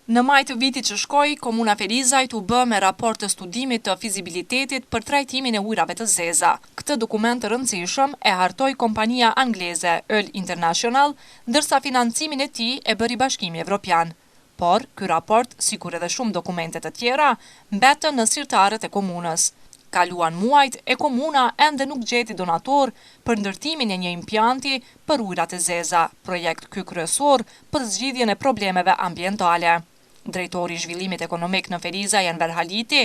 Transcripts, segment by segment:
Në maj të vitit që shkoi, Komuna Ferizajt u bë me raport të studimit të fizibilitetit për trajtimin e ujrave të zeza. Këtë dokument të rëndësishëm e hartoi kompania angleze Öl International, ndërsa financimin e tij e bëri Bashkimi Evropian. Por, ky raport, sikur edhe shumë dokumente të tjera, mbetën në sirtarët e komunës. Kaluan muajt e komuna ende nuk gjeti donator për ndërtimin e një impjanti për ujrat e zeza, projekt ky kryesor për zgjidhjen e problemeve ambientale. Drejtori i zhvillimit ekonomik në Ferizaj Enver Haliti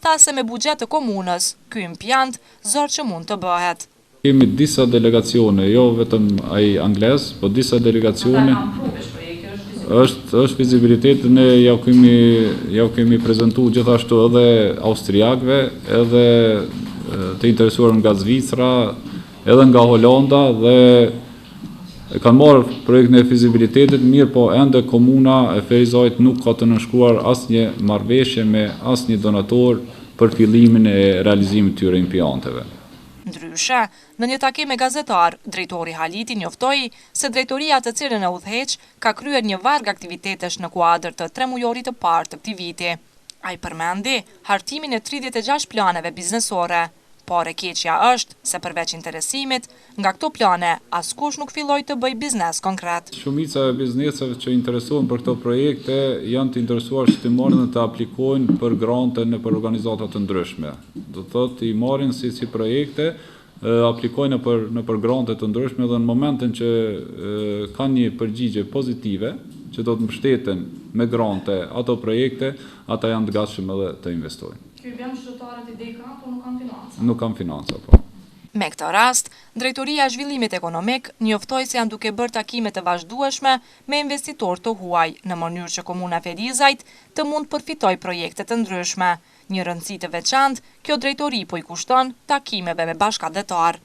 tha se me buxhet të komunës, ky impjant zor që mund të bëhet. Kemi disa delegacione, jo vetëm ai anglez, po disa delegacione. Është vizibilitet, ne ja kemi prezantuar gjithashtu edhe austriakëve, edhe të interesuar nga Zvicra, edhe nga Holanda dhe e kanë marrë projektin e fizibilitetit, mirë po ende komuna e Ferizajt nuk ka të nënshkruar asnjë marrëveshje me asnjë donator për fillimin e realizimit të tyre impjanteve. Ndryshe, në një takim me gazetar, drejtori Haliti njoftoi se drejtoria të cilën e udhëheq ka kryer një varg aktivitetesh në kuadër të 3 mujorit të parë të këtij viti. Ai përmendi hartimin e 36 planeve biznesore. Por e keqja është se përveç interesimit, nga këto plane askush nuk filloi të bëj biznes konkret. Shumica e bizneseve që interesohen për këto projekte janë të interesuar që të marrin dhe të aplikojnë për grante në për organizata të ndryshme. Do thotë i marrin si projekte, aplikojnë në për grante të ndryshme dhe në momentin që kanë një përgjigje pozitive, që do të mbështeten me grante ato projekte, ata janë të gatshëm edhe të investojnë. Ky vjen shqiptarët ide kanë, por nuk kanë financa. Nuk kanë financa, po. Me këtë rast, Drejtoria e Zhvillimit Ekonomik njoftoi se janë duke bërë takime të vazhdueshme me investitorë të huaj, në mënyrë që Komuna Ferizajt të mund përfitojë projekte të ndryshme. Një rëndësi të veçantë, kjo drejtori po i kushton takimeve me bashkëdhetar.